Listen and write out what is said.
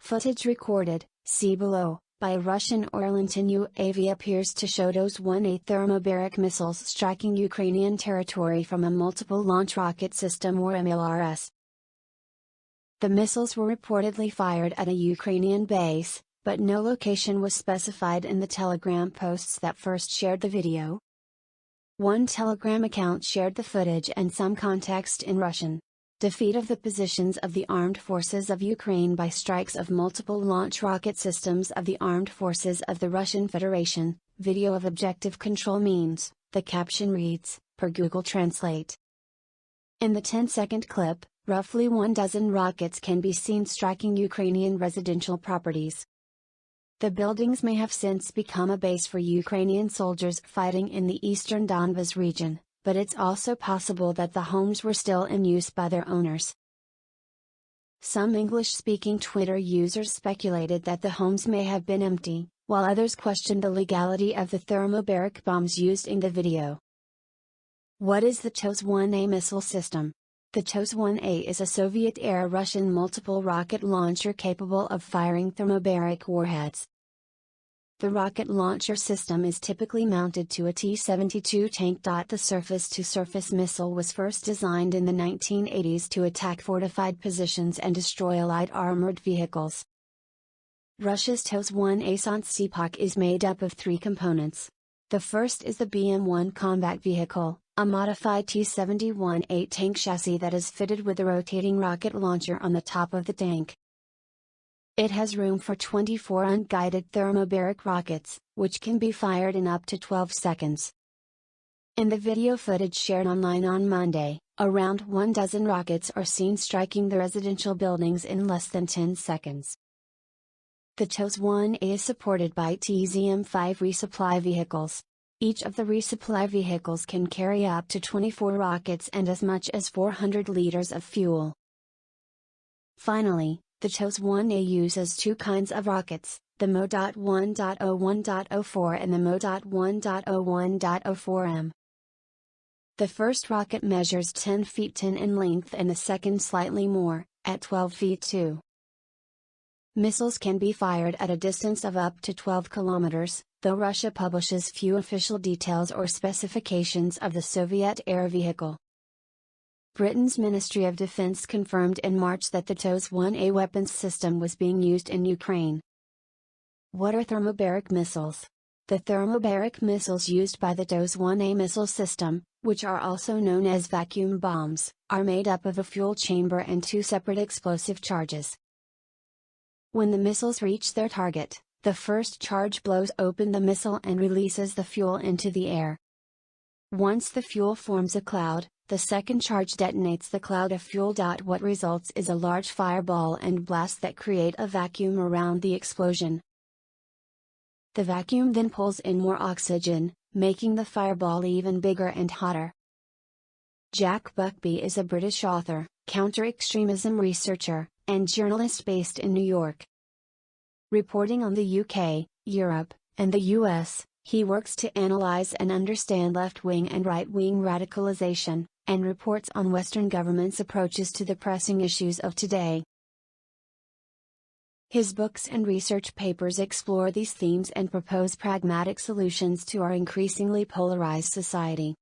Footage recorded, see below, by a Russian Orlantin UAV appears to show TOS-1A thermobaric missiles striking Ukrainian territory from a multiple launch rocket system or MLRS. The missiles were reportedly fired at a Ukrainian base, but no location was specified in the Telegram posts that first shared the video. One Telegram account shared the footage and some context in Russian. Defeat of the positions of the armed forces of Ukraine by strikes of multiple launch rocket systems of the armed forces of the Russian Federation, video of objective control means, the caption reads, per Google Translate. In the 10-second clip, roughly 12 rockets can be seen striking Ukrainian residential properties. The buildings may have since become a base for Ukrainian soldiers fighting in the eastern Donbas region, but it's also possible that the homes were still in use by their owners. Some English-speaking Twitter users speculated that the homes may have been empty, while others questioned the legality of the thermobaric bombs used in the video. What is the TOS-1A missile system? The TOS-1A is a Soviet-era Russian multiple rocket launcher capable of firing thermobaric warheads. The rocket launcher system is typically mounted to a T-72 tank. The surface-to-surface missile was first designed in the 1980s to attack fortified positions and destroy Allied armored vehicles. Russia's TOS-1A Santsipak is made up of three components. The first is the BM-1 combat vehicle, a modified T-71A tank chassis that is fitted with a rotating rocket launcher on the top of the tank. It has room for 24 unguided thermobaric rockets, which can be fired in up to 12 seconds. In the video footage shared online on Monday, around 12 rockets are seen striking the residential buildings in less than 10 seconds. The TOS-1A is supported by TZM-5 resupply vehicles. Each of the resupply vehicles can carry up to 24 rockets and as much as 400 liters of fuel. Finally, the TOS-1A uses two kinds of rockets, the Mo.1.01.04 and the Mo.1.01.04M. The first rocket measures 10 feet 10 in length and the second slightly more, at 12 feet 2. Missiles can be fired at a distance of up to 12 kilometers, though Russia publishes few official details or specifications of the Soviet-era vehicle. Britain's Ministry of Defense confirmed in March that the TOS-1A weapons system was being used in Ukraine. What are thermobaric missiles? The thermobaric missiles used by the TOS-1A missile system, which are also known as vacuum bombs, are made up of a fuel chamber and two separate explosive charges. When the missiles reach their target, the first charge blows open the missile and releases the fuel into the air. Once the fuel forms a cloud, the second charge detonates the cloud of fuel. What results is a large fireball and blast that create a vacuum around the explosion. The vacuum then pulls in more oxygen, making the fireball even bigger and hotter. Jack Buckby is a British author, counter-extremism researcher, and journalist based in New York. Reporting on the UK, Europe, and the US, he works to analyze and understand left-wing and right-wing radicalization, and reports on Western governments' approaches to the pressing issues of today. His books and research papers explore these themes and propose pragmatic solutions to our increasingly polarized society.